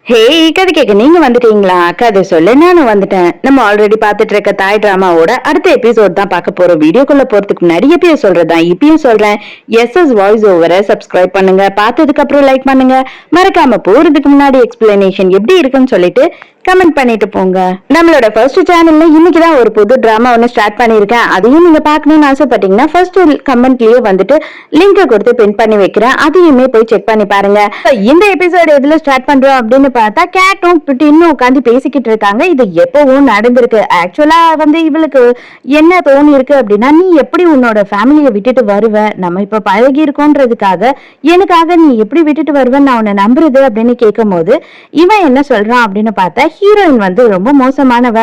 ஹே, கதை கேட்க நீங்க வந்துட்டீங்களா? கதை சொல்ல நானும் வந்துட்டேன். நம்ம ஆல்ரெடி பாத்துட்டு இருக்க தாய் டிராமாவோட அடுத்த எபிசோட் தான் பார்க்க போறோம். வீடியோக்குள்ள போறதுக்கு முன்னாடி எப்பயும் சொல்றதா இப்பயும் சொல்றேன். எஸ்எஸ் வாய்ஸ் ஓவரை சப்ஸ்கிரைப் பண்ணுங்க. பார்த்ததுக்கு அப்புறம் லைக் பண்ணுங்க. மறக்காம போறதுக்கு முன்னாடி எக்ஸ்பிளனேஷன் எப்படி இருக்குன்னு சொல்லிட்டு கமெண்ட் பண்ணிட்டு போங்க. நம்மளோட ஃபர்ஸ்ட் சேனல்ல இன்னைக்குதான் ஒரு புது டிராமா ஒன்னு ஸ்டார்ட் பண்ணிருக்கேன். அதையும் நீங்க பாக்கணும்னு ஆசைப்பட்டீங்கன்னா ஃபர்ஸ்ட் கமெண்ட்லயே வந்துட்டு லிங்க் கொடுத்து பின் பண்ணி வைக்கிறேன். அதையுமே போய் செக் பண்ணி பாருங்க. இந்த எபிசோட் எதுல ஸ்டார்ட் பண்றோம் அப்படின்னு பார்த்தா கேட்டும் இன்னும் உட்காந்து பேசிக்கிட்டு இருக்காங்க. இது எப்பவும் நடந்திருக்கு. ஆக்சுவலா வந்து இவளுக்கு என்ன தோணி இருக்கு அப்படின்னா, நீ எப்படி உன்னோட ஃபேமிலியை விட்டுட்டு வருவ, நம்ம இப்ப பழகி இருக்கோன்றதுக்காக எனக்காக நீ எப்படி விட்டுட்டு வருவேன்னு நான் உன்னை நம்புறது அப்படின்னு கேட்கும் போது இவன் என்ன சொல்றான் அப்படின்னு பார்த்தா, ஹீரோயின் வந்து ரொம்ப மோசமானவ,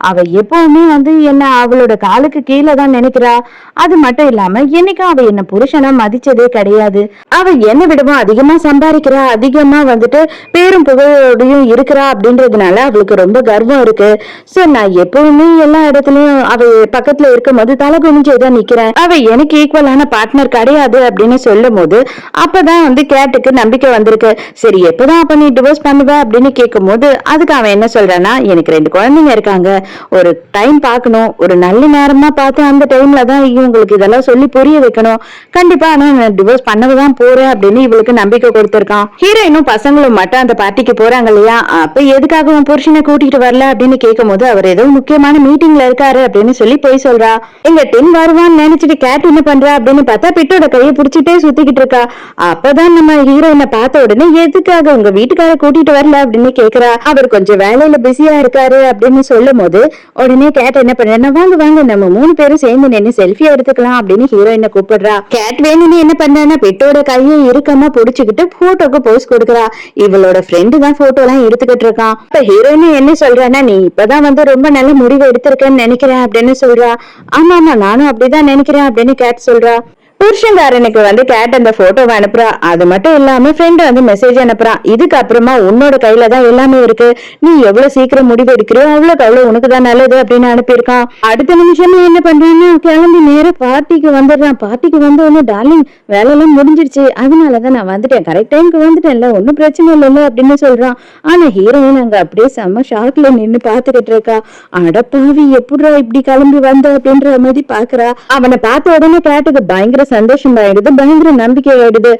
அவ எப்பவுமே வந்து என்ன அவளோட காலுக்கு கீழே தான் நினைக்கிறா. அது மட்டும் இல்லாம என்னைக்கும் அவ என்ன புருஷனா மதிச்சதே கிடையாது. அவ என்ன விடவும் அதிகமா சம்பாதிக்கிறா, அதிகமா வந்துட்டு பேரும் புகழோடையும் இருக்கிறா அப்படின்றதுனால அவளுக்கு ரொம்ப கர்வம் இருக்கு. சோ நான் எப்பவுமே எல்லா இடத்துலயும் அவ பக்கத்துல இருக்கும் போது தலை குனிஞ்சேதான் நிக்கிறேன். அவ எனக்கு ஈக்குவலான பார்ட்னர் கிடையாது அப்படின்னு சொல்லும் போது அப்பதான் வந்து கேட்டுக்கு நம்பிக்கை வந்திருக்கு. சரி எப்பதான் அப்ப நீ டிவோர்ஸ் பண்ணுவ அப்படின்னு கேட்கும் போது அதுக்கு அவன் என்ன சொல்றான்னா, எனக்கு 2 குழந்தைங்க இருக்காங்க, ஒரு டைம் பார்க்கணும், ஒரு நல்ல நேரமா பார்த்து அந்த டைம்ல தான் இவங்களுக்கு இதெல்லாம் சொல்லி புரிய வைக்கணும். கண்டிப்பா நான் டிவோர்ஸ் பண்ணதான் போறேன் அப்படின்னு இவளுக்கு நம்பிக்கை கொடுத்திருக்கான். ஹீரோயினும் பசங்களும் மட்டும் அந்த பார்ட்டிக்கு போறாங்க இல்லையா, அப்ப எதுக்காக உன் புருஷனை கூட்டிட்டு வரல அப்படின்னு கேட்கும் போது அவர் ஏதோ முக்கியமான மீட்டிங்ல இருக்காரு அப்படின்னு சொல்லி போய் சொல்றா. எங்க டென் வருவான்னு நினைச்சிட்டு கேட் என்ன பண்றா அப்படின்னு பார்த்தா பிட்டோட கையை பிடிச்சிட்டே சுத்திக்கிட்டு இருக்கா. அப்பதான் நம்ம ஹீரோயினை பார்த்த உடனே எதுக்காக உங்க வீட்டுக்கார கூட்டிட்டு வரல அப்படின்னு கேக்குறா. அவர் கொஞ்சம் வேலையில பிஸியா இருக்காரு அப்படின்னு சொல்லும் போது உடனே கேட் என்ன பண்றா, வாங்க வாங்க நம்ம 3 பேரும் சேர்ந்து நின்று செல்ஃபி எடுத்துக்கலாம் அப்படின்னு ஹீரோயினை கூப்பிடுறா. கேட் வேணும்னு என்ன பண்றான்னா பெட்டோட கையை இறுக்கமா புடிச்சுக்கிட்டு போட்டோக்கு போஸ் கொடுக்குறா. இவளோட ஃப்ரெண்டு தான் போட்டோ எல்லாம் எடுத்துக்கிட்டு இருக்கான். இப்ப ஹீரோயின் என்ன சொல்றான்னா, நீ இப்பதான் வந்து ரொம்ப நல்ல முடிவு எடுத்திருக்கேன்னு நினைக்கிறேன் அப்படின்னு சொல்றா. ஆமா ஆமா நானும் அப்படிதான் நினைக்கிறேன் அப்படின்னு கேட் சொல்றா. புருஷன்காரனுக்கு வந்து கேட் அந்த போட்டோவை அனுப்புறா. அது மட்டும் இல்லாம ஃப்ரெண்ட் வந்து மெசேஜ் அனுப்புறான். இதுக்கு அப்புறமா உன்னோட கையில தான் எல்லாமே இருக்கு, நீ எவ்வளவு சீக்கிரம் முடிவு எடுக்கிறியோ அவ்வளவு உனக்கு தான் நல்லது அப்படின்னு அனுப்பியிருக்கான். அடுத்த நிமிஷமே என்ன பண்றான்னு கிளம்பி நேர பார்ட்டிக்கு வந்துடுறான். பார்ட்டிக்கு வந்த உடனே டார்லிங் வேலை எல்லாம் முடிஞ்சிருச்சு, அதனாலதான் நான் வந்துட்டேன், கரெக்ட் டைமுக்கு வந்துட்டேன்ல, ஒன்னும் பிரச்சனை இல்லைல்ல அப்படின்னு சொல்றான். ஆனா ஹீரோயின் அங்க அப்படியே செம்ம ஷாக்ல நின்னு பாத்துக்கிட்டு இருக்கா. அடப்பாவி எப்படிரா இப்படி கிளம்பி வந்த அப்படின்ற மாதிரி பாக்குறா. அவனை பார்த்த உடனே கேட்டுக்கு பயங்கர சந்தோஷம் ஆயிடுது, பயங்கர நம்பிக்கை ஆயிடுது.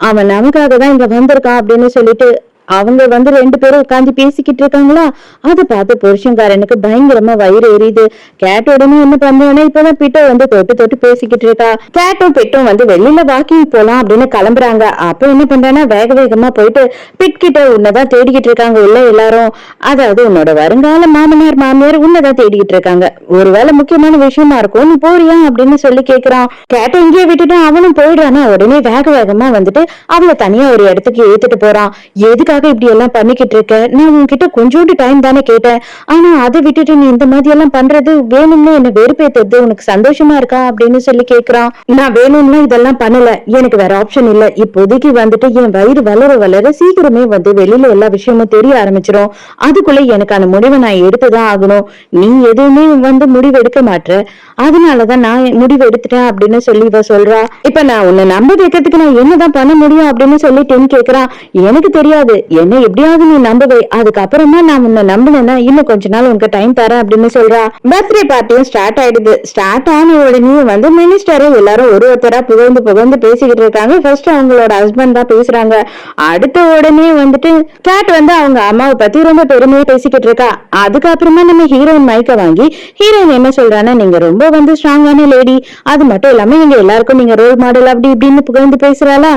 அவன் நமக்காக தான் இங்க வந்திருக்கான் அப்படின்னு சொல்லிட்டு அவங்க வந்து 2 பேரும் உட்காந்து பேசிக்கிட்டு இருக்காங்களா. அதை பார்த்து புருஷன்காரனுக்கு பயங்கரமா வயிறு எரியுது. கேட் உடனே என்ன பண்றான்னா, இப்பதான் பிட்டோ வந்து தொட்டு தொட்டு பேசிக்கிட்டு இருக்கா. கேட்டும் பிட்டும் வந்து வெளியில வாக்கிங் போலாம் அப்படின்னு கிளம்புறாங்க. அப்ப என்ன பண்றான்னா, வேக வேகமா போயிட்டு பிட் கிட்ட உன்னதான் தேடிக்கிட்டு இருக்காங்க உள்ள எல்லாரும். அதாவது உன்னோட வருங்கால மாமனார் மாமியார் உன்னதான் தேடிக்கிட்டு இருக்காங்க, ஒருவேளை முக்கியமான விஷயமா இருக்கும், நீ போறியா அப்படின்னு சொல்லி கேக்குறான். கேட்ட இங்கேயே விட்டுட்டு அவனும் போயிடுறானா. உடனே வேக வேகமா வந்துட்டு அவளை தனியா ஒரு இடத்துக்கு ஏத்துட்டு போறான். எதுக்காக இப்படி எல்லாம் பண்ணிக்கிட்டு இருக்க, நான் உன்கிட்ட கொஞ்சோண்டு டைம் தானே கேட்டேன், ஆனா அதை விட்டுட்டு நீ இந்த மாதிரி எல்லாம் பண்றது வேணும்னு என்ன வெறுப்பேத்தது உனக்கு சந்தோஷமா இருக்கா அப்படின்னு சொல்லி கேக்குறான். நான் வேணும்னா இதெல்லாம் பண்ணல, எனக்கு வேற ஆப்ஷன் இல்ல, இப்போதைக்கு வந்துட்டு என் வயிறு வளர வளர சீக்கிரமே வந்து வெளியில எல்லா விஷயமும் தெரிய ஆரம்பிச்சிடும், அதுக்குள்ள எனக்கான முடிவை நான் எடுத்துதான் ஆகணும், நீ எதுவுமே வந்து முடிவு எடுக்க மாட்ட, அதனாலதான் நான் முடிவு எடுத்துட்டேன் அப்படின்னு சொல்லி இவ சொல்றா. இப்ப நான் உன்னை நம்ப வைக்கிறதுக்கு நான் என்னதான் பண்ண முடியும் அப்படின்னு சொல்லி டென் கேக்குறான். எனக்கு தெரியாது, என்ன எப்படியாவது நீ நம்புவை, அதுக்கப்புறமா நான் உன்னை நம்பினேன்னா இன்னும் கொஞ்ச நாள் உனக்கு டைம் தரேன் அப்படின்னு சொல்றா. பர்த்டே பார்ட்டியும் ஸ்டார்ட் ஆயிடுது. ஸ்டார்ட் ஆன உடனே வந்து மினிஸ்டரும் எல்லாரும் ஒருத்தரா புகழ்ந்து பேசிக்கிட்டு இருக்காங்க. ஃபர்ஸ்ட் அவங்களோட ஹஸ்பண்ட் தான் பேசுறாங்க. அடுத்த உடனே வந்துட்டு கேட் வந்து அவங்க அம்மாவை பத்தி ரொம்ப பெருமையா பேசிக்கிட்டு இருக்கா. அதுக்கப்புறமா நம்ம ஹீரோயின் மைக்க வாங்கி ஹீரோயின் என்ன சொல்றான்னா, நீங்க ரொம்ப வந்து ஸ்ட்ராங்கான லேடி, அது மட்டும் இல்லாம எங்க எல்லாருக்கும் நீங்க ரோல் மாடல் அப்படி இப்படின்னு புகழ்ந்து பேசுறாளா.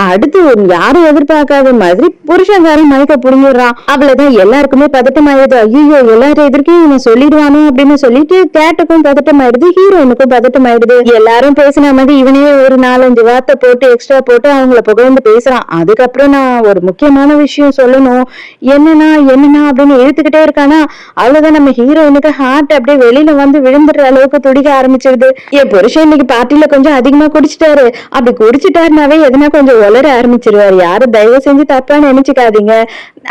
அடுத்து யாரும் எதிர்பார்க்காத மாதிரி புருஷன்காரன் மைக்க புடுங்கிடுறான். அவ்வளவுதான் எல்லாருக்குமே பதட்டம் ஆயிடுது. ஐயோ எல்லாரும் எதிர்க்கும் இவன் சொல்லிடுவானோ அப்படின்னு சொல்லிட்டு கேட்டுக்கும் பதட்டம் ஆயிடுது, ஹீரோயினுக்கும் பதட்டம் ஆயிடுது. எல்லாரும் பேசின மாதிரி இவனே ஒரு 4-5 வார்த்தை போட்டு எக்ஸ்ட்ரா போட்டு அவங்கள புகழ்ந்து பேசுறான். அதுக்கப்புறம் நான் ஒரு முக்கியமான விஷயம் சொல்லணும், என்னன்னா அப்படின்னு இழுத்துக்கிட்டே இருக்கானா. அவ்வளவுதான் நம்ம ஹீரோயினுக்கு ஹார்ட் அப்படியே வெளியில வந்து விழுந்துடுற அளவுக்கு துடிக்க ஆரம்பிச்சிருது. என் புருஷன் இன்னைக்கு பார்ட்டில கொஞ்சம் அதிகமா குடிச்சிட்டாரு, அப்படி குடிச்சிட்டாருனாவே எதுனா கொஞ்சம் உளர ஆரம்பிச்சிருவாரு, யாரும் தயவு செஞ்சு தப்பா நினைச்சுக்காது நினைக்காதீங்க,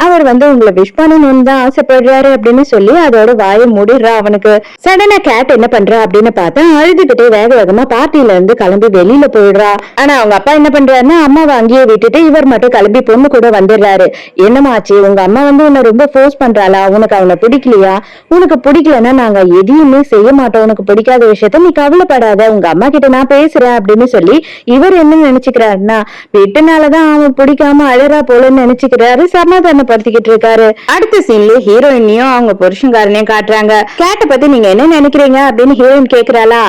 அவர் உங்களை விஷ் பண்ணணும்னு தான் ஆசைப்படுறாரு அப்படின்னு சொல்லி அதோட வாயை மூடிடுறா அவனுக்கு. சடனா கேட் என்ன பண்றா அப்படின்னு பார்த்தா அழுதுகிட்டே வேக வேகமா பார்ட்டில இருந்து கிளம்பி வெளியில போயிடுறா. ஆனா அவங்க அப்பா என்ன பண்றாருன்னா அம்மாவை அங்கேயே விட்டுட்டு இவர் மட்டும் கிளம்பி பொண்ணு கூட வந்துடுறாரு. என்னமாச்சு, உங்க அம்மா உன்னை ரொம்ப ஃபோர்ஸ் பண்றாளா? உனக்கு அவனை பிடிக்கலையா? உனக்கு பிடிக்கலன்னா நாங்க எதையுமே செய்ய மாட்டோம். உனக்கு பிடிக்காத விஷயத்த நீ கவலைப்படாத, உங்க அம்மா கிட்ட நான் பேசுறேன் அப்படின்னு சொல்லி இவர் என்ன நினைச்சுக்கிறாருன்னா வீட்டுனாலதான் அவன் பிடிக்காம அழறா போலன்னு நினைச்சுக்கிறாரு. சமாதானப்படுத்திக்கிட்டு இருக்காரு. அடுத்த சீன்ல ஹீரோயினையும் அவங்க புருஷன்காரனையும் காட்டுறாங்க. கேட்ட பத்தி நீங்க என்ன நினைக்கிறீங்க அப்படின்னு ஹீரோயின் கேக்குறாளா.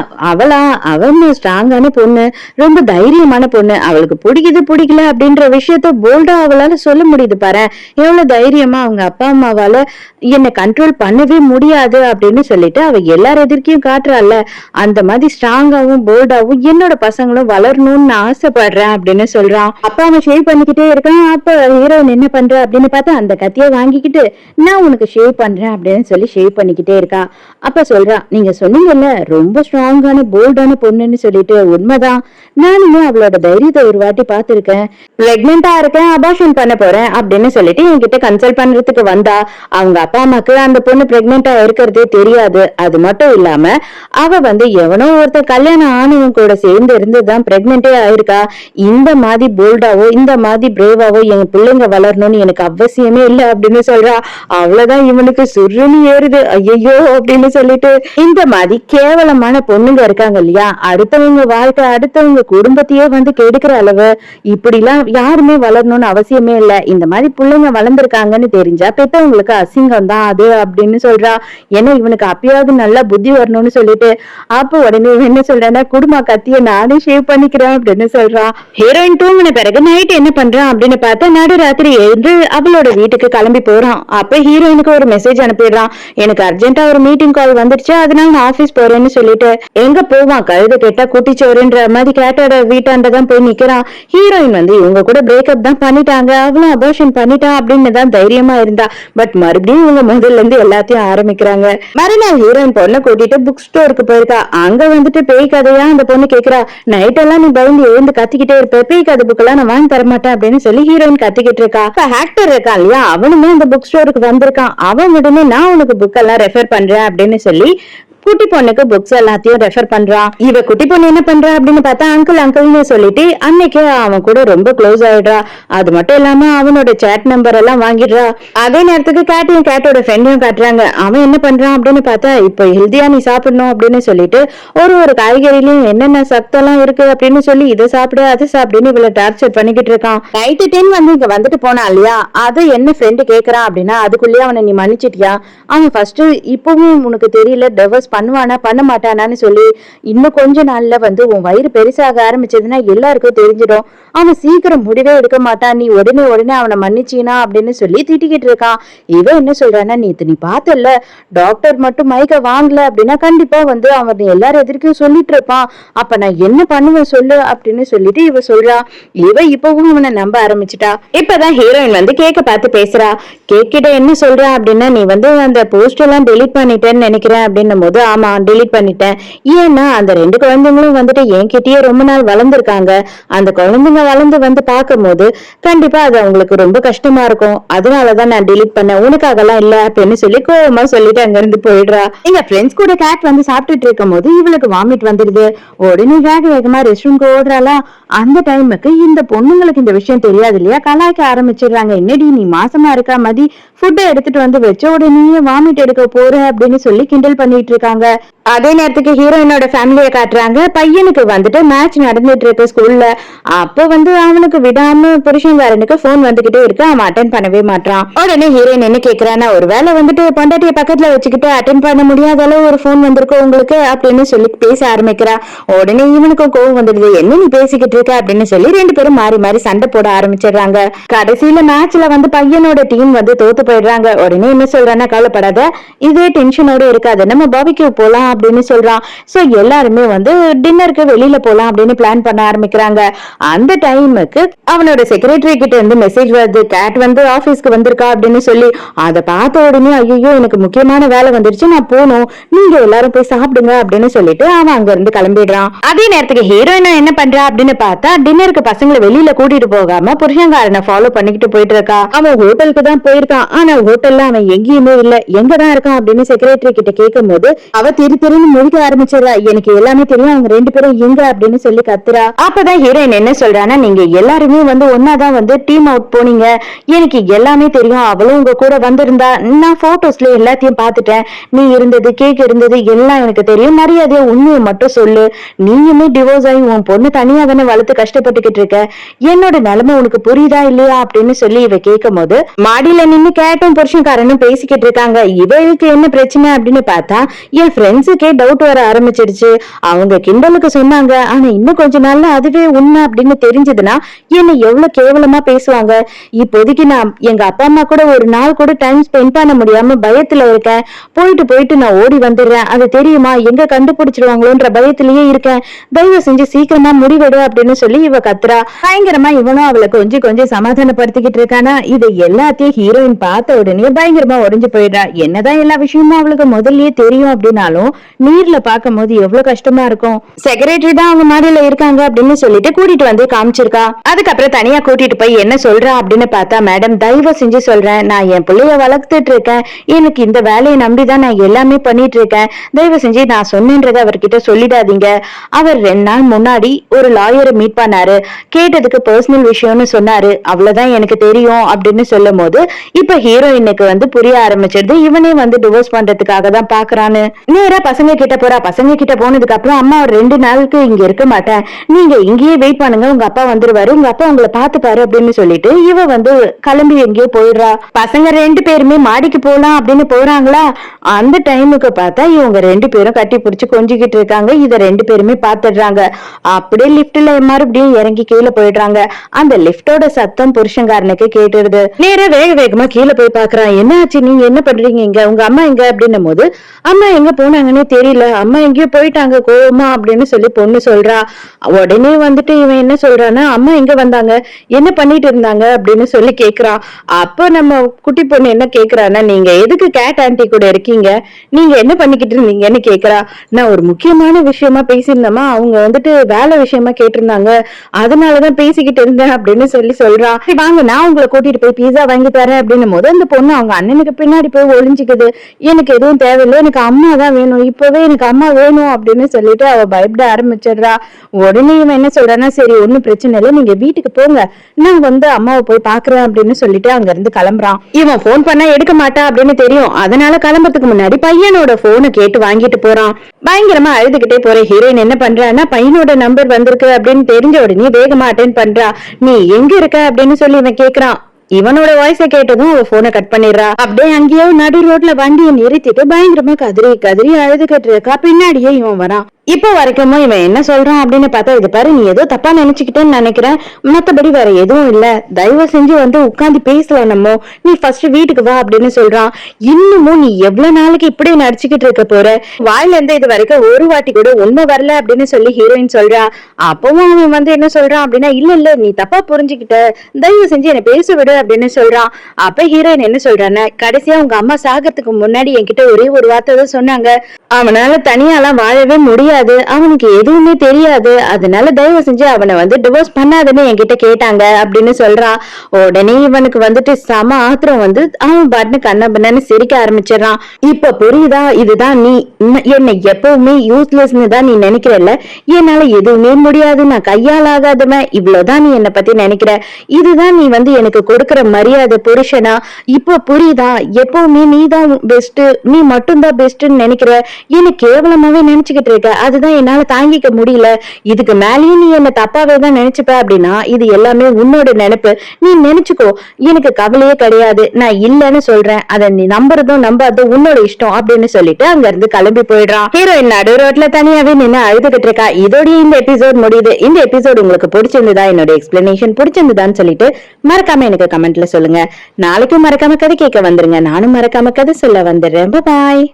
அவன் ஸ்ட்ராங்கான பொண்ணு, ரொம்ப தைரியமான பொண்ணு, அவளுக்கு பிடிக்குது பிடிக்கல அப்படின்ற விஷயத்த போல்டா அவளால சொல்ல முடியுது பாரு. எவ்வளவு தைரியமா அவங்க அப்பா அம்மாவால என்னை கண்ட்ரோல் பண்ணவே முடியாது அப்படின்னு சொல்லிட்டு அவ எல்லார் எதிர்க்கையும் காட்டுறாள். அந்த மாதிரி ஸ்ட்ராங்காவும் போல்டாவும் என்னோட பசங்களும் வளரணும்னு ஆசைப்படுறேன் அப்படின்னு சொல்றான். அப்பா அவன் ஷேவ் பண்ணிக்கிட்டே இருக்கான். அப்ப ஹீரோயின் என்ன பண்ற அப்படின்னு பார்த்தா அந்த கத்தியை வாங்கிக்கிட்டு நான் உனக்கு ஷேவ் பண்றேன் அப்படின்னு சொல்லி ஷேவ் பண்ணிக்கிட்டே இருக்கா. அப்ப சொல்றான், நீங்க சொன்னீங்கல்ல ரொம்ப ஸ்ட்ராங்கான போல்டான பொண்ணுன்னு சொல்லிட்டு, உண்மைதான், நானுமே அவளோட தைரியத்தை ஒரு வாட்டி பார்த்திருக்கேன். பிரெக்னெண்டா இருக்கேன், அபார்ஷன் பண்ண போறேன் அப்படின்னு சொல்லிட்டு என்கிட்ட கன்சல்ட் பண்றதுக்கு வந்தா. அவங்க அப்பா அம்மாக்கு அந்த பொண்ணு பிரெக்னெண்டா இருக்கிறதே தெரியாது. அது மட்டும் இல்லாம அவ எவனோ ஒருத்தர் கல்யாணம் ஆனவன் கூட சேர்ந்து இருந்துதான் பிரெக்னெண்டே ஆயிருக்கா. இந்த மாதிரி போல்டாவோ இந்த மாதிரி பிரேவாவோ என் பிள்ளைங்க வளரணும்னு எனக்கு அவசியமே இல்லை அப்படின்னு சொல்றா. அவ்வளவுதான் இவனுக்கு சுருணி ஏறுது. ஐயோ அப்படின்னு சொல்லிட்டு, இந்த மாதிரி கேவலமான பொண்ணுங்க இருக்காங்க இல்லையா, அடுத்தவங்க வாழ்க்கை அடுத்தவங்க குடும்பத்தையே கெடுக்கிற அளவு இப்படி எல்லாம் யாருமே வளரணும்னு அவசியமே இல்ல. இந்த மாதிரி பிள்ளைங்க வளர்ந்துருக்காங்கன்னு தெரிஞ்சா பெத்தவங்களுக்கு அசிங்கம் தான் அது அப்படின்னு சொல்றா. ஏன்னா இவனுக்கு அப்பயாவது நல்லா புத்தி வரணும்னு சொல்லிட்டு, அப்ப உடனே என்ன சொல்றேன்னா குடும்ப கத்திய நானே ஷேவ் பண்ணிக்கிறேன் அப்படின்னு சொல்றான். ஹீரோயின் தூங்கின பிறகு நைட் என்ன பண்றான் அப்படின்னு பார்த்தா நடுராத்திரி எழுந்து அவளோட வீட்டுக்கு கிளம்பி போறான். அப்ப ஹீரோயினுக்கு ஒரு மெசேஜ் அனுப்பிடுறான், எனக்கு அர்ஜென்ட்டா ஒரு மீட்டிங் கால் வந்துடுச்சு, அதனால நான் ஆபீஸ் போறேன்னு சொல்லிட்டு. எங்க போவான், கழுத கேட்டா குட்டிச்சோறுன்ற மாதிரி கேட்டோட வீட்டாண்டதான் போய் நிக்கிறான். ஹீரோயின் இவங்க கூட பிரேக்கப் தான் பண்ணிட்டாங்க, அவளும் அபார்ஷன் பண்ணிட்டா அப்படின்னு தான் தைரியமா இருந்தா. பட் மறுபடியும் இவங்க முதல்ல இருந்து எல்லாத்தையும் ஆரம்பிக்கிறாங்க. மறுநாள் ஹீரோயின் பொண்ணை கூட்டிட்டு புக் ஸ்டோருக்கு போயிருக்கா. அங்க பேய் கதையா அந்த பொண்ணு கேக்குறா. நைட் எல்லாம் நீ பயந்து எழுந்து கத்திக்கிட்டே இருப்ப, பேய் கதை புக் எல்லாம் நான் வாங்கி தர மாட்டேன் அப்படின்னு சொல்லி ஹீரோயின் கத்திக்கிட்டு இருக்கா. ஆக்டர் இருக்கான் இல்லையா, அவனுமே அந்த புக் ஸ்டோருக்கு வந்திருக்கான். அவன் உடனே நான் உனக்கு புக் எல்லாம் ரெஃபர் பண்றேன் அப்படின்னு சொல்லி குட்டி பொண்ணுக்கு புக்ஸ் எல்லாத்தையும் ரெஃபர் பண்றான். இவ குட்டி பொண்ணு என்ன பண்றா அப்படின்னு பார்த்தா அங்கிள் அங்கிள்னு சொல்லிட்டு அன்னைக்கு அவன் கூட ரொம்ப க்ளோஸ் ஆயிடுறா. அது மட்டும் இல்லாம அவனோட சேட் நம்பர் எல்லாம் வாங்கிடுறா. அதே நேரத்துக்கு கேட்டையும் கேட்டோட ஃப்ரெண்டையும் காட்டுறாங்க. அவன் என்ன பண்றான் அப்படின்னு பார்த்தா இப்போ ஹெல்தியா நீ சாப்பிடணும் அப்படின்னு சொல்லிட்டு ஒரு காய்கறிலையும் என்னென்ன சத்தெல்லாம் இருக்கு அப்படின்னு சொல்லி இதை சாப்பிடு அதை சாப்பிடுன்னு இவளை டார்ச்சர் பண்ணிக்கிட்டு இருக்கான். நைட்டு 10 இங்க வந்துட்டு போனா இல்லையா, அது என்ன ஃப்ரெண்டு கேட்கறான் அப்படின்னா அதுக்குள்ளேயே அவனை நீ மன்னிச்சிட்டியா, அவன் ஃபர்ஸ்ட் இப்பவும் உனக்கு தெரியல டிவோர்ஸ் பண்ணுவானா பண்ண மாட்டானான்னு சொல்லி, இன்னும் கொஞ்ச நாள்ல உன் வயிறு பெருசாக ஆரம்பிச்சதுன்னா எல்லாருக்கும் தெரிஞ்சிடும், அவன் சீக்கிரம் முடிவே எடுக்க மாட்டான், நீ உடனே அவனை மன்னிச்சீனா அப்படின்னு சொல்லி திட்டிக்கிட்டு இருக்கான். இவன் என்ன சொல்றான்னா, நீ பார்த்தல டாக்டர் மட்டும் மயக்க வாங்கல அப்படின்னா கண்டிப்பா அவன் எல்லாரும் எதிர்க்கும் சொல்லிட்டு இருப்பான், அப்ப நான் என்ன பண்ணுவேன் சொல்லு அப்படின்னு சொல்லிட்டு இவ சொல்றா. இவ இப்பவும் அவனை நம்ப ஆரம்பிச்சுட்டா. இப்பதான் ஹீரோயின் கேக்க பார்த்து பேசுறா. கேக் கிட்ட என்ன சொல்றா அப்படின்னா, நீ அந்த போஸ்ட் எல்லாம் டெலிட் பண்ணிட்டேன்னு நினைக்கிறேன் அப்படின்னும் போது, ஆமா டெலிட் பண்ணிட்டேன், ஏன்னா அந்த 2 குழந்தைங்களும் என்கிட்டயே ரொம்ப நாள் வளர்ந்துருக்காங்க, அந்த குழந்தைங்க வளர்ந்து பார்க்கும் போது கண்டிப்பா அது அவங்களுக்கு ரொம்ப கஷ்டமா இருக்கும், அதனாலதான் நான் டெலிட் பண்ணேன், உனக்காகலாம் இல்ல அப்படின்னு சொல்லி கோவமா சொல்லிட்டு அங்க இருந்து போயிடுறா. எங்க ஃப்ரெண்ட்ஸ் கூட கேட் சாப்பிட்டுட்டு இருக்கும் போது இவளுக்கு வாமிட் வந்துடுது. உடனே வேகமா ரெஸ்ட் ரூம்க்கு ஓடுறாளா. அந்த டைமுக்கு இந்த பொண்ணுங்களுக்கு இந்த விஷயம் தெரியாது இல்லையா, கலாய்க்க ஆரம்பிச்சிடுறாங்க. என்னடி நீ மாசமா இருக்கா மாதிரி ஃபுட்டை எடுத்துட்டு வச்ச உடனே வாமிட் எடுக்க போற அப்படின்னு சொல்லி கிண்டல் பண்ணிட்டு இருக்காங்க. அதே நேரத்துக்கு ஹீரோயினோட ஃபேமிலியை காட்டுறாங்க. பையனுக்கு மேட்ச் நடந்துட்டு இருக்கு ஸ்கூல்ல. அப்போ அவனுக்கு விடாம புருஷன்காரனுக்கு போன் வந்துகிட்டே இருக்கு, அவன் அட்டென்ட் பண்ணவே மாட்டான். உடனே ஹீரோயின் என்ன கேக்குறான்னா, ஒருவேளை பொண்டாட்டிய பக்கத்துல வச்சுக்கிட்டு அட்டென்ட் பண்ண முடியாத அளவு ஒரு போன் வந்திருக்கும் உங்களுக்கு அப்படின்னு சொல்லி பேச ஆரம்பிக்கிறா. உடனே இவனுக்கு கோவம் வந்துடுது, என்ன நீ பேசிக்கிட்டு இருக்க அப்படின்னு சொல்லி 2 பேரும் மாறி மாறி சண்டை போட ஆரம்பிச்சிடுறாங்க. கடைசியில மேட்ச்ல பையனோட டீம் தோத்து போயிடுறாங்க. உடனே என்ன சொல்றான்னா, கவலைப்படாத, இதே டென்ஷனோட இருக்காது, நம்ம பாபிக்கு பார்பிக்யூ போலாம் அப்படின்னு சொல்றான். சோ எல்லாருமே வந்து டின்னருக்கு வெளியில போலாம் அப்படின்னு பிளான் பண்ண ஆரம்பிக்கிறாங்க. அந்த டைமுக்கு அவனோட செக்ரட்டரி கிட்ட இருந்து மெசேஜ் வருது, கேட் வந்து ஆபீஸ்க்கு வந்திருக்கா அப்படின்னு சொல்லி. அதை பார்த்த உடனே ஐயோ எனக்கு முக்கியமான வேலை வந்துருச்சு, நான் போகணும், நீங்க எல்லாரும் போய் சாப்பிடுங்க அப்படின்னு சொல்லிட்டு அவன் அங்க இருந்து கிளம்பிடுறான். அதே நேரத்துக்கு ஹீரோயினா என்ன பண்றா அப்படின்னு பார்த்தா டின்னருக்கு பசங்களை வெளியில கூட்டிட்டு போகாம புருஷங்காரனை ஃபாலோ பண்ணிக்கிட்டு போயிட்டு இருக்கா. அவன் ஹோட்டலுக்கு தான் போயிருக்கான். ஆனா ஹோட்டல்ல அவன் எங்கேயுமே இல்ல, எங்கதான் இருக்கான் அப்படின்னு செக்ரட்டரி கிட்ட கேட்கும் போது அவ திருன்னு முழிக்க ஆரம்பிச்சிடறா. எனக்கு எல்லாமே தெரியும், அவங்க 2 பேரும் எங்க அப்படின்னு சொல்லி கத்துறா. அப்பதான் ஹீரோயின் என்ன சொல்றான்னா, நீங்க எல்லாருமே வந்து ஒன்னாதான் வந்து டீம் அவுட் போனீங்க, எனக்கு எல்லாமே தெரியும், அவளும் உங்க கூட வந்திருந்தா, நான் போட்டோஸ்ல எல்லாத்தையும் பாத்துட்டேன், நீ இருந்தது கேக் இருந்தது எல்லாம் எனக்கு தெரியும், மரியாதையா உண்மையை மட்டும் சொல்லு, நீயுமே டிவோர்ஸ் ஆகி உன் பொண்ணு தனியா தானே வளர்த்து கஷ்டப்பட்டுக்கிட்டு இருக்க, என்னோட நிலைமை உனக்கு புரியுதா இல்லையா அப்படின்னு சொல்லி இவ கேட்கும் போது மாடியில நின்னு கேட்டும் புருஷன்காரனும் பேசிக்கிட்டு இருக்காங்க. இவளுக்கு என்ன பிரச்சனை அப்படின்னு பார்த்தா என் ஃப்ரெண்ட்ஸுக்கே டவுட் வர ஆரம்பிச்சிருச்சு. அவங்க கிண்டலுக்கு சொன்னாங்க, ஆனா இன்னும் கொஞ்ச நாள்ல அதுவே உண்மை அப்படின்னு தெரிஞ்சதுன்னா என்ன எவ்வளவு கேவலமா பேசுவாங்க. இப்போதைக்கு நான் எங்க அப்பா அம்மா கூட ஒரு நாள் கூட டைம் ஸ்பெண்ட் பண்ண முடியாம பயத்துல இருக்கேன். போயிட்டு நான் ஓடி வந்துடுறேன், அது தெரியுமா, எங்க கண்டுபிடிச்சிருவாங்களோன்ற பயத்திலேயே இருக்கேன், தயவு செஞ்சு சீக்கிரமா முடிவெடு அப்படின்னு சொல்லி இவ கத்துறா. பயங்கரமா இவனும் அவளை கொஞ்சம் சமாதானப்படுத்திக்கிட்டு இருக்கானா. இது எல்லாத்தையும் ஹீரோயின் பார்த்த உடனே பயங்கரமா உடைஞ்சு போயிடுறா. என்னதான் எல்லா விஷயமும் அவளுக்கு முதல்லயே தெரியும் அப்படின்னாலும் நீர்ல பார்க்கும் போது எவ்வளவு கஷ்டமா இருக்கும். செக்ரட்டரி தான் அவங்க மாடியில இருக்காங்க அப்படின்னு சொல்லிட்டு கூட்டிட்டு வந்து காமிச்சிருக்கா. அதுக்கப்புறம் தனியா கூட்டிட்டு போய் என்ன சொல்றா அப்படின்னு பார்த்தா, மேடம் தயவு செஞ்சு சொல்றேன், நான் என் பிள்ளைய வளர்த்துட்டு இருக்கேன், எனக்கு இந்த வேலையை நம்பிதான் நான் எல்லாமே பண்ணிட்டு இருக்கேன், தயவு செஞ்சு நான் சொன்னேன்றதை அவர்கிட்ட சொல்லிடாதீங்க. அவர் 2 நாள் முன்னாடி ஒரு லாயரை மீட் பண்ணாரு, கேட்டதுக்கு பர்சனல் விஷயம்னு சொன்னாரு, அவ்வளவுதான் எனக்கு தெரியும் அப்படின்னு சொல்லும் போது இப்ப ஹீரோயினுக்கு வந்து புரிய ஆரம்பிச்சிருது, இவனே வந்து டிவோர்ஸ் பண்றதுக்காக தான் பாக்குறான்னு. நேரா பசங்க கிட்ட போறா. பசங்க கிட்ட போனதுக்கு அப்புறம் அம்மா ஒரு 2 நாளுக்கு இங்க இருக்க மாட்டேன், நீங்க இங்கேயே வெயிட் பண்ணுங்க, உங்க அப்பா வந்துருவாரு, உங்க அப்பா உங்களை பாத்துப்பாரு அப்படின்னு சொல்லிட்டு இவ வந்து கிளம்பி எங்கேயோ போயிடுறா. பசங்க 2 பேருமே மாடிக்கு போலாம் அப்படின்னு போறாங்களா, அந்த டைமுக்கு பார்த்தா இவங்க 2 பேரும் கட்டி பிடிச்சு கொஞ்சிக்கிட்டு இருக்காங்க. இத 2 பேருமே பாத்துடுறாங்க. அப்படியே லிப்ட்ல மறுபடியும் இறங்கி கீழே போயிடுறாங்க. அந்த லிப்டோட சத்தம் புருஷங்காரனுக்கு கேட்டுருது. நேரா வேகமா கீழே போய் பாக்குறான். என்ன ஆச்சு, நீங்க என்ன பண்றீங்க இங்க, உங்க அம்மா எங்க அப்படின்னும் போது அம்மா எங்க போனாங்கன்னே தெரியல, அம்மா எங்கேயோ போயிட்டாங்க கோவமா அப்படின்னு சொல்லி பொண்ணு சொல்றா. உடனே வந்துட்டு இவன் என்ன சொல்றான்னா, அம்மா எங்க வந்தாங்க, என்ன பண்ணிட்டு இருந்தாங்க அப்படின்னு சொல்லி கேக்குறான். அப்ப நம்ம குட்டி பொண்ணு என்ன கேக்குறான்னா, நீங்க எதுக்கு கேட் ஆன்டி கூட இருக்கீங்க, நீங்க என்ன பண்ணிக்கிட்டு இருந்தீங்கன்னு கேக்குறா. நான் ஒரு முக்கியமான விஷயமா பேசியிருந்தோமா, அவங்க வந்துட்டு வேலை விஷயமா கேட்டிருந்தாங்க, அதனாலதான் பேசிக்கிட்டு இருந்தேன் அப்படின்னு சொல்லி சொல்றான். வாங்க நான் உங்களை கூட்டிட்டு போய் பீஸா வாங்கி தரேன் அப்படின்னும் போது அந்த பொண்ணு அவங்க அண்ணனுக்கு பின்னாடி போய் ஒளிஞ்சுக்குது. எனக்கு எதுவும் தேவையில்லை, எனக்கு அம்மா தான் வேணும், இப்பவே எனக்கு அம்மா வேணும் அப்படின்னு சொல்லிட்டு அவ பயப்பட ஆரம்பிச்சிடுறா. உடனே இவன் என்ன சொல்றான்னா, சரி ஒன்னும் பிரச்சனை இல்லை, நீங்க வீட்டுக்கு போங்க, நான் வந்து அம்மாவை போய் பாக்குறேன் அப்படின்னு சொல்லிட்டு அங்க இருந்து கிளம்புறான். இவன் போன் பண்ணா எடுக்க மாட்டா அப்படின்னு தெரியும், அதனால கிளம்புறதுக்கு முன்னாடி பையனோட போனை கேட்டு வாங்கிட்டு போறான். பயங்கரமா அழுதுகிட்டே போற ஹீரோயின் என்ன பண்றான்னா, பையனோட நம்பர் வந்திருக்கு அப்படின்னு தெரிஞ்ச உடனே வேகமா அட்டென்ட் பண்றா. நீ எங்க இருக்க அப்படின்னு சொல்லி இவன் கேக்குறான். இவனோட வாய்ஸ கேட்டதும் அவ போனை கட் பண்ணிடுறா. அப்படியே அங்கேயோ நடு ரோட்ல வண்டியை நிறுத்திட்டு பயங்கரமா கதறி அழுதுகிட்டு இருக்கா. பின்னாடியே இவன் வரான். இப்போ வரைக்கும் இவன் என்ன சொல்றான் அப்படின்னு பார்த்தா, இது பாரு நீ ஏதோ தப்பா நினைச்சுக்கிட்டேன்னு நினைக்கிறேன், மத்தபடி வேற எதுவும் இல்ல, தயவு செஞ்சு வந்து உட்காந்து பேசலாம், நம்ம நீ ஃபர்ஸ்ட் வீட்டுக்கு வா அப்படின்னு சொல்றான். இன்னமும் நீ எவ்வளவு நாளைக்கு இப்படியே நடிச்சுக்கிட்டு இருக்க போற, வாயில இருந்து இது வரைக்கும் ஒரு வாட்டி கூட உண்மை வரல அப்படின்னு சொல்லி ஹீரோயின் சொல்றா. அப்பவும் அவன் வந்து என்ன சொல்றான் அப்படின்னா, இல்ல நீ தப்பா புரிஞ்சுக்கிட்ட, தயவு செஞ்சு என்னை பேச விடு அப்படின்னு சொல்றான். அப்ப ஹீரோயின் என்ன சொல்றான்னா, கடைசியா உங்க அம்மா சாகிறதுக்கு முன்னாடி என்கிட்ட ஒரே ஒரு வார்த்தை தான் சொன்னாங்க, அவனால தனியாலாம் வாழவே முடியாது, அவனுக்கு எதுவுமே தெரியாது, அதனால தயவு செஞ்சு அவனை வந்து டிவோர்ஸ் பண்ணாதுன்னு என்கிட்ட கேட்டாங்க அப்படின்னு சொல்றான். உடனே இவனுக்கு வந்துட்டு சம ஆத்திரம் வந்து அவன் பாட்டுன்னு கண்ணபண்ணன்னு சிரிக்க ஆரம்பிச்சிடறான். இப்ப புரியுதா, இதுதான் நீ என்னை எப்பவுமே யூஸ்லெஸ்ன்னு தான் நீ நினைக்கிறல்ல, என்னால எதுவுமே முடியாது, நான் கையால் ஆகாதவன், இவ்வளவுதான் நீ என்னை பத்தி நினைக்கிற, இதுதான் நீ வந்து எனக்கு கொடுக்கற மரியாதை புருஷனா, இப்ப புரியுதா, எப்பவுமே நீ தான் பெஸ்ட், நீ மட்டும்தான் பெஸ்ட்ன்னு நினைக்கிற, என்ன கேவலமாவே நினைச்சுக்கிட்டு இருக்க, அதுதான் என்னால தாங்கிக்க முடியல, இதுக்கு மேலேயும் நீ என்ன தப்பாவே தான் நினைச்சுப்ப அப்படின்னா இது எல்லாமே உன்னோட நினைப்பு, நீ நினைச்சுக்கோ, எனக்கு கவலையே கிடையாது, நான் இல்லன்னு சொல்றேன், அதை நீ நம்புறதும் நம்பாததும் உன்னோட இஷ்டம் அப்படின்னு சொல்லிட்டு அங்க இருந்து கிளம்பி போயிடுறான். ஹீரோயின் நடு ரோட்ல தனியாவே நின்று அழுதுகிட்டு இருக்கா. இதோட இந்த எபிசோட் முடியுது. இந்த எபிசோட் உங்களுக்கு பிடிச்சிருந்ததா, என்னோட எக்ஸ்பிளனேஷன் பிடிச்சிருந்ததான்னு சொல்லிட்டு மறக்காம எனக்கு கமெண்ட்ல சொல்லுங்க. நாளைக்கும் மறக்காம கதை கேட்க வந்துருங்க, நானும் மறக்காம கதை சொல்ல வந்துடுறேன். பாய்.